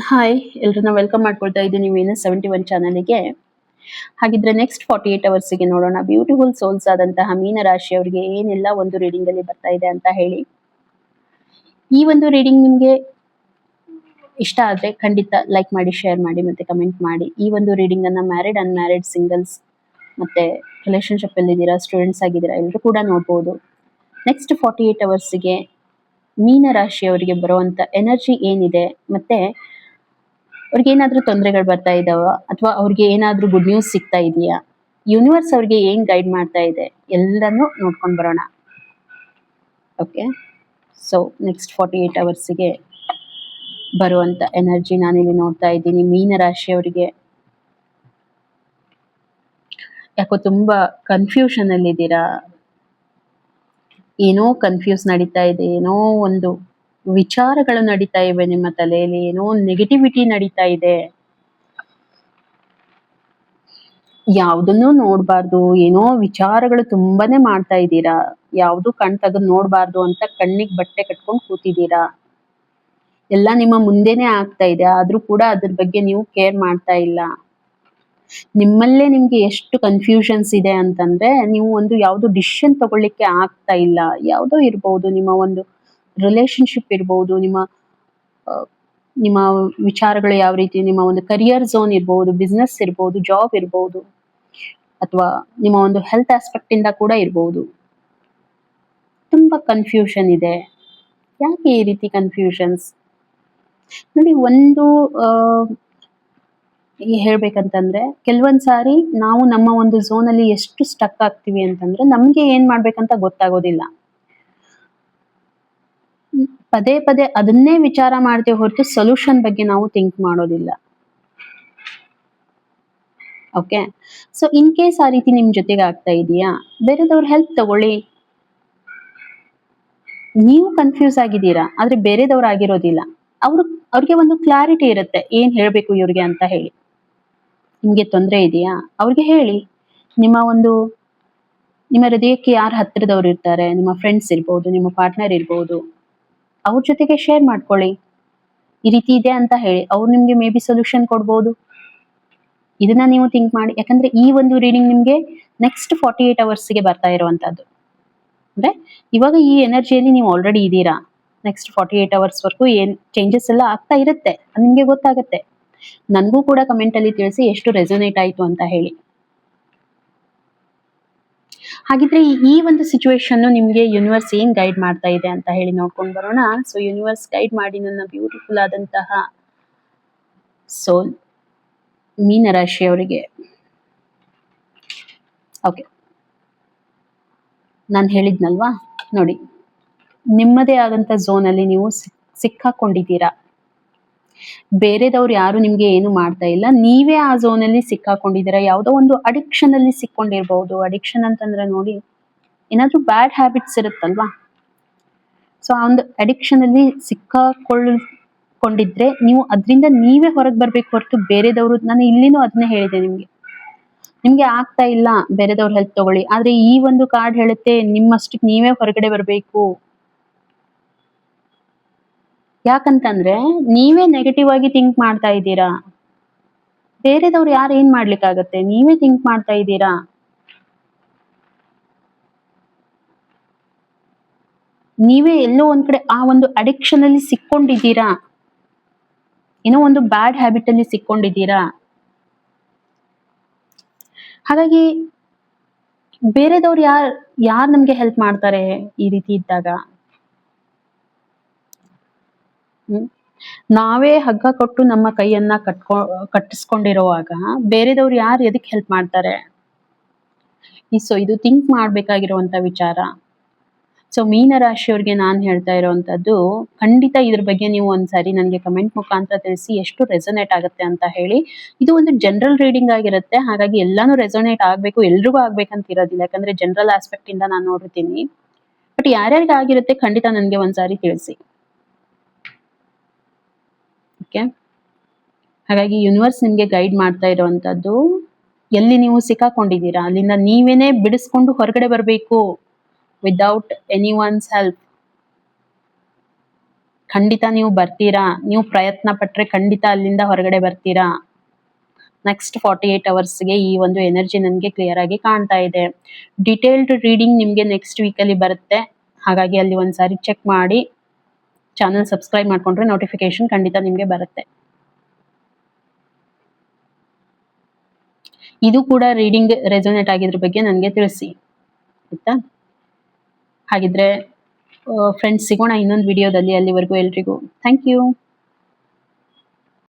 Hi, ಎಲ್ರನ್ನ welcome ಮಾಡ್ಕೊಳ್ತಾ ಇದ್ದೀನಿ Venus 71 ಚಾನಲ್ಗೆ. ಹಾಗಿದ್ರೆ ನೆಕ್ಸ್ಟ್ 48 ಅವರ್ಸ್ಗೆ ನೋಡೋಣ ಬ್ಯೂಟಿಫುಲ್ ಸೋಲ್ಸ್ ಆದಂತಹ ಮೀನ ರಾಶಿಯವರಿಗೆ ಏನೆಲ್ಲ ಒಂದು ರೀಡಿಂಗ್ ಅಲ್ಲಿ ಬರ್ತಾ ಇದೆ ಅಂತ ಹೇಳಿ. ಈ ಒಂದು ರೀಡಿಂಗ್ ನಿಮ್ಗೆ ಇಷ್ಟ ಆದ್ರೆ ಖಂಡಿತ ಲೈಕ್ ಮಾಡಿ, ಶೇರ್ ಮಾಡಿ ಮತ್ತೆ ಕಮೆಂಟ್ ಮಾಡಿ. ಈ ಒಂದು ರೀಡಿಂಗ್ ಅನ್ನ ಮ್ಯಾರಿಡ್, ಅನ್ಮ್ಯಾರಿಡ್, ಸಿಂಗಲ್ಸ್ ಮತ್ತೆ ರಿಲೇಶನ್ಶಿಪ್ ಅಲ್ಲಿ ಇದ್ದೀರಾ, ಸ್ಟೂಡೆಂಟ್ಸ್ ಆಗಿದ್ದೀರಾ, ಎಲ್ಲರೂ ಕೂಡ ನೋಡ್ಬೋದು. ನೆಕ್ಸ್ಟ್ 48 ಅವರ್ಸ್ಗೆ ಮೀನ ರಾಶಿಯವರಿಗೆ ಬರುವಂತ ಎನರ್ಜಿ ಏನಿದೆ, ಮತ್ತೆ ಅವ್ರಿಗೆ ಏನಾದ್ರೂ ತೊಂದರೆಗಳು ಬರ್ತಾ ಇದಾವ ಅಥವಾ ಅವ್ರಿಗೆ ಏನಾದ್ರೂ ಗುಡ್ ನ್ಯೂಸ್ ಸಿಗ್ತಾ ಇದೆಯಾ, ಯೂನಿವರ್ಸ್ ಅವ್ರಿಗೆ ಏನ್ ಗೈಡ್ ಮಾಡ್ತಾ ಇದೆ ಎಲ್ಲಾನು ನೋಡ್ಕೊಂಡ್ ಬರೋಣ. ಓಕೆ, ಸೊ ನೆಕ್ಸ್ಟ್ 48 ಅವರ್ಸ್ಗೆ ಬರುವಂತ ಎನರ್ಜಿ ನಾನಿಲ್ಲಿ ನೋಡ್ತಾ ಇದ್ದೀನಿ. ಮೀನ ರಾಶಿಯವರಿಗೆ ಯಾಕೋ ತುಂಬಾ ಕನ್ಫ್ಯೂಷನ್ ಅಲ್ಲಿ ಇದ್ದೀರಾ, ಏನೋ ಕನ್ಫ್ಯೂಸ್ ನಡೀತಾ ಇದೆ, ಏನೋ ಒಂದು ವಿಚಾರಗಳು ನಡೀತಾ ಇವೆ ನಿಮ್ಮ ತಲೆಯಲ್ಲಿ, ಏನೋ ನೆಗೆಟಿವಿಟಿ ನಡೀತಾ ಇದೆ. ಯಾವ್ದನ್ನೂ ನೋಡ್ಬಾರ್ದು, ಏನೋ ವಿಚಾರಗಳು ತುಂಬಾನೇ ಮಾಡ್ತಾ ಇದ್ದೀರಾ, ಯಾವ್ದು ಕಣ್ ತೆಗೆದು ನೋಡ್ಬಾರ್ದು ಅಂತ ಕಣ್ಣಿಗೆ ಬಟ್ಟೆ ಕಟ್ಕೊಂಡು ಕೂತಿದ್ದೀರಾ. ಎಲ್ಲ ನಿಮ್ಮ ಮುಂದೆನೆ ಆಗ್ತಾ ಇದೆ, ಆದ್ರೂ ಕೂಡ ಅದ್ರ ಬಗ್ಗೆ ನೀವು ಕೇರ್ ಮಾಡ್ತಾ ಇಲ್ಲ. ನಿಮ್ಮಲ್ಲೇ ನಿಮ್ಗೆ ಎಷ್ಟು ಕನ್ಫ್ಯೂಷನ್ಸ್ ಇದೆ ಅಂತಂದ್ರೆ, ನೀವು ಒಂದು ಯಾವ್ದು ಡಿಸಿಷನ್ ತಗೊಳ್ಳಿಕ್ಕೆ ಆಗ್ತಾ ಇಲ್ಲ. ಯಾವ್ದೋ ಇರ್ಬೋದು, ನಿಮ್ಮ ಒಂದು ರಿಲೇಶನ್ಶಿಪ್ ಇರ್ಬೋದು, ನಿಮ್ಮ ವಿಚಾರಗಳು ಯಾವ ರೀತಿ, ನಿಮ್ಮ ಒಂದು ಕರಿಯರ್ ಝೋನ್ ಇರ್ಬೋದು, ಬಿಸ್ನೆಸ್ ಇರ್ಬೋದು, ಜಾಬ್ ಇರ್ಬೋದು, ಅಥವಾ ನಿಮ್ಮ ಒಂದು ಹೆಲ್ತ್ ಆಸ್ಪೆಕ್ಟ್ ಇಂದ ಕೂಡ ಇರ್ಬೋದು. ತುಂಬಾ ಕನ್ಫ್ಯೂಷನ್ ಇದೆ. ಯಾಕೆ ಈ ರೀತಿ ಕನ್ಫ್ಯೂಷನ್ಸ್? ನೋಡಿ, ಒಂದು ಹೇಳ್ಬೇಕಂತಂದ್ರೆ, ಕೆಲವೊಂದ್ ಸಾರಿ ನಾವು ನಮ್ಮ ಒಂದು ಝೋನ್ ಅಲ್ಲಿ ಎಷ್ಟು ಸ್ಟಕ್ ಆಗ್ತೀವಿ ಅಂತಂದ್ರೆ ನಮ್ಗೆ ಏನ್ ಮಾಡ್ಬೇಕಂತ ಗೊತ್ತಾಗೋದಿಲ್ಲ. ಪದೇ ಪದೇ ಅದನ್ನೇ ವಿಚಾರ ಮಾಡ್ತೇವೆ ಹೊರತು ಸೊಲ್ಯೂಷನ್ ಬಗ್ಗೆ ನಾವು ಥಿಂಕ್ ಮಾಡೋದಿಲ್ಲ. ಓಕೆ, ಸೊ ಇನ್ ಕೇಸ್ ಆ ರೀತಿ ನಿಮ್ ಜೊತೆಗೆ ಆಗ್ತಾ ಇದೆಯಾ, ಬೇರೆದವ್ರ ಹೆಲ್ಪ್ ತಗೊಳ್ಳಿ. ನೀವು ಕನ್ಫ್ಯೂಸ್ ಆಗಿದ್ದೀರಾ, ಆದ್ರೆ ಬೇರೆದವ್ರು ಆಗಿರೋದಿಲ್ಲ. ಅವ್ರಿಗೆ ಒಂದು ಕ್ಲಾರಿಟಿ ಇರುತ್ತೆ ಏನ್ ಹೇಳ್ಬೇಕು ಇವ್ರಿಗೆ ಅಂತ ಹೇಳಿ. ನಿಮ್ಗೆ ತೊಂದರೆ ಇದೆಯಾ, ಅವ್ರಿಗೆ ಹೇಳಿ. ನಿಮ್ಮ ಹೃದಯಕ್ಕೆ ಯಾರು ಹತ್ತಿರದವ್ರು ಇರ್ತಾರೆ, ನಿಮ್ಮ ಫ್ರೆಂಡ್ಸ್ ಇರ್ಬೋದು, ನಿಮ್ಮ ಪಾರ್ಟ್ನರ್ ಇರ್ಬೋದು, ಅವ್ರ ಜೊತೆಗೆ ಶೇರ್ ಮಾಡ್ಕೊಳ್ಳಿ. ಈ ರೀತಿ ಇದೆ ಅಂತ ಹೇಳಿ, ಅವ್ರು ನಿಮ್ಗೆ ಮೇ ಬಿ ಸೊಲ್ಯೂಷನ್ ಕೊಡ್ಬೋದು. ಇದನ್ನ ನೀವು ಥಿಂಕ್ ಮಾಡಿ. ಯಾಕಂದ್ರೆ ಈ ಒಂದು ರೀಡಿಂಗ್ ನಿಮ್ಗೆ ನೆಕ್ಸ್ಟ್ 48 ಅವರ್ಸ್ಗೆ ಬರ್ತಾ ಇರುವಂತದ್ದು. ಅಂದ್ರೆ ಇವಾಗ ಈ ಎನರ್ಜಿಯಲ್ಲಿ ನೀವು ಆಲ್ರೆಡಿ ಇದ್ದೀರಾ. ನೆಕ್ಸ್ಟ್ 48 ಅವರ್ಸ್ ವರ್ಗೂ ಏನ್ ಚೇಂಜಸ್ ಎಲ್ಲ ಆಗ್ತಾ ಇರುತ್ತೆ, ಅದು ನಿಮ್ಗೆ ಗೊತ್ತಾಗುತ್ತೆ. ನನ್ಗೂ ಕೂಡ ಕಮೆಂಟ್ ಅಲ್ಲಿ ತಿಳಿಸಿ ಎಷ್ಟು ರೆಸೊನೇಟ್ ಆಯ್ತು ಅಂತ ಹೇಳಿ. ಹಾಗಿದ್ರೆ ಈ ಒಂದು ಸಿಚುವೇಶನ್ ನಿಮ್ಗೆ ಯೂನಿವರ್ಸ್ ಏನ್ ಗೈಡ್ ಮಾಡ್ತಾ ಇದೆ ಅಂತ ಹೇಳಿ ನೋಡ್ಕೊಂಡು ಬರೋಣ. ಸೊ ಯೂನಿವರ್ಸ್ ಗೈಡ್ ಮಾಡಿ ನನ್ನ ಬ್ಯೂಟಿಫುಲ್ ಆದಂತಹ ಸೋಲ್ ಮೀನ ರಾಶಿಯವರಿಗೆ. ಓಕೆ, ನಾನು ಹೇಳಿದ್ನಲ್ವಾ, ನೋಡಿ, ನಿಮ್ಮದೇ ಆದಂತ ಝೋನ್ ಅಲ್ಲಿ ನೀವು ಸಿಕ್ಕಾಕೊಂಡಿದ್ದೀರಾ. ಬೇರೆದವ್ರು ಯಾರು ನಿಮ್ಗೆ ಏನು ಮಾಡ್ತಾ ಇಲ್ಲ, ನೀವೇ ಆ ಝೋನ್ ಅಲ್ಲಿ ಸಿಕ್ಕಾಕೊಂಡಿದ್ದೀರಾ. ಯಾವುದೋ ಒಂದು ಅಡಿಕ್ಷನ್ ಅಲ್ಲಿ ಸಿಕ್ಕೊಂಡಿರ್ಬಹುದು. ಅಡಿಕ್ಷನ್ ಅಂತಂದ್ರೆ ನೋಡಿ, ಏನಾದ್ರೂ ಬ್ಯಾಡ್ ಹ್ಯಾಬಿಟ್ಸ್ ಇರುತ್ತಲ್ವಾ, ಸೊ ಆ ಒಂದು ಅಡಿಕ್ಷನ್ ಅಲ್ಲಿ ಸಿಕ್ಕಾಕೊಂಡಿದ್ರೆ ನೀವು ಅದರಿಂದ ನೀವೇ ಹೊರಗೆ ಬರ್ಬೇಕು ಹೊರತು ಬೇರೆದವ್ರು. ನಾನು ಇಲ್ಲಿನೂ ಅದನ್ನೇ ಹೇಳಿದೆ ನಿಮ್ಗೆ ಆಗ್ತಾ ಇಲ್ಲ, ಬೇರೆದವ್ರ ಹೆಲ್ಪ್ ತಗೊಳ್ಳಿ. ಆದ್ರೆ ಈ ಒಂದು ಕಾರ್ಡ್ ಹೇಳುತ್ತೆ ನಿಮ್ಮಷ್ಟಕ್ಕೆ ನೀವೇ ಹೊರಗಡೆ ಬರ್ಬೇಕು. ಯಾಕಂತಂದ್ರೆ ನೀವೇ ನೆಗೆಟಿವ್ ಆಗಿ ಥಿಂಕ್ ಮಾಡ್ತಾ ಇದ್ದೀರಾ. ಬೇರೆದವ್ರು ಯಾರು ಏನ್ ಮಾಡ್ಲಿಕ್ಕಾಗತ್ತೆ, ನೀವೇ ಥಿಂಕ್ ಮಾಡ್ತಾ ಇದ್ದೀರಾ. ನೀವೇ ಎಲ್ಲೋ ಒಂದ್ ಕಡೆ ಆ ಒಂದು ಅಡಿಕ್ಷನ್ ಅಲ್ಲಿ ಸಿಕ್ಕೊಂಡಿದ್ದೀರಾ, ಏನೋ ಒಂದು ಬ್ಯಾಡ್ ಹ್ಯಾಬಿಟ್ ಅಲ್ಲಿ ಸಿಕ್ಕೊಂಡಿದ್ದೀರಾ. ಹಾಗಾಗಿ ಬೇರೆದವ್ರು ಯಾರ್ ನಮ್ಗೆ ಹೆಲ್ಪ್ ಮಾಡ್ತಾರೆ ಈ ರೀತಿ ಇದ್ದಾಗ? ನಾವೇ ಹಗ್ಗ ಕೊಟ್ಟು ನಮ್ಮ ಕೈಯನ್ನ ಕಟ್ಟಿಸ್ಕೊಂಡಿರುವಾಗ ಬೇರೆದವ್ರು ಯಾರು ಎದಕ್ ಹೆಲ್ಪ್ ಮಾಡ್ತಾರೆ? ಸೊ ಇದು ಥಿಂಕ್ ಮಾಡ್ಬೇಕಾಗಿರುವಂತ ವಿಚಾರ. ಸೊ ಮೀನ ರಾಶಿಯವ್ರಿಗೆ ನಾನು ಹೇಳ್ತಾ ಇರೋವಂಥದ್ದು, ಖಂಡಿತ ಇದ್ರ ಬಗ್ಗೆ ನೀವು ಒಂದ್ಸಾರಿ ನನಗೆ ಕಮೆಂಟ್ ಮುಖಾಂತರ ತಿಳಿಸಿ ಎಷ್ಟು ರೆಸೊನೇಟ್ ಆಗುತ್ತೆ ಅಂತ ಹೇಳಿ. ಇದು ಒಂದು ಜನರಲ್ ರೀಡಿಂಗ್ ಆಗಿರುತ್ತೆ, ಹಾಗಾಗಿ ಎಲ್ಲಾನು ರೆಸೊನೇಟ್ ಆಗ್ಬೇಕು, ಎಲ್ರಿಗೂ ಆಗ್ಬೇಕಂತ ಇರೋದಿಲ್ಲ. ಯಾಕಂದ್ರೆ ಜನರಲ್ ಆಸ್ಪೆಕ್ಟ್ ಇಂದ ನಾನು ನೋಡಿರ್ತೀನಿ. ಬಟ್ ಯಾರ್ಯಾರಿಗೆ ಆಗಿರುತ್ತೆ ಖಂಡಿತ ನನಗೆ ಒಂದ್ಸಾರಿ ತಿಳಿಸಿ. ಓಕೆ, ಹಾಗಾಗಿ ಯೂನಿವರ್ಸ್ ನಿಮ್ಗೆ ಗೈಡ್ ಮಾಡ್ತಾ ಇರುವಂತದ್ದು, ಎಲ್ಲಿ ನೀವು ಸಿಕ್ಕಾಕೊಂಡಿದ್ದೀರಾ ಅಲ್ಲಿಂದ ನೀವೇನೆ ಬಿಡಿಸ್ಕೊಂಡು ಹೊರಗಡೆ ಬರಬೇಕು, ವಿದೌಟ್ ಎನಿ ಒನ್ಸ್ ಹೆಲ್ಪ್. ಖಂಡಿತ ನೀವು ಬರ್ತೀರಾ. ನೀವು ಪ್ರಯತ್ನ ಪಟ್ರೆ ಖಂಡಿತ ಅಲ್ಲಿಂದ ಹೊರಗಡೆ ಬರ್ತೀರಾ. ನೆಕ್ಸ್ಟ್ 48 ಅವರ್ಸ್ಗೆ ಈ ಒಂದು ಎನರ್ಜಿ ನನಗೆ ಕ್ಲಿಯರ್ ಆಗಿ ಕಾಣ್ತಾ ಇದೆ. ಡಿಟೇಲ್ಡ್ ರೀಡಿಂಗ್ ನಿಮಗೆ ನೆಕ್ಸ್ಟ್ ವೀಕಲ್ಲಿ ಬರುತ್ತೆ. ಹಾಗಾಗಿ ಅಲ್ಲಿ ಒಂದ್ಸಾರಿ ಚೆಕ್ ಮಾಡಿ. ಚಾನಲ್ ಸಬ್ಸ್ಕ್ರೈಬ್ ಮಾಡ್ಕೊಂಡ್ರೆ ನೋಟಿಫಿಕೇಶನ್ ಖಂಡಿತ ನಿಮಗೆ ಬರುತ್ತೆ. ಇದು ಕೂಡ ರೀಡಿಂಗ್ ರೆಸೊನೇಟ್ ಆಗಿದ್ರ ಬಗ್ಗೆ ನನಗೆ ತಿಳಿಸಿ ಆಯ್ತಾ. ಹಾಗಿದ್ರೆ ಫ್ರೆಂಡ್ಸ್ ಸಿಗೋಣ ಇನ್ನೊಂದು ವಿಡಿಯೋದಲ್ಲಿ. ಅಲ್ಲಿವರೆಗೂ ಎಲ್ರಿಗೂ ಥ್ಯಾಂಕ್ ಯು.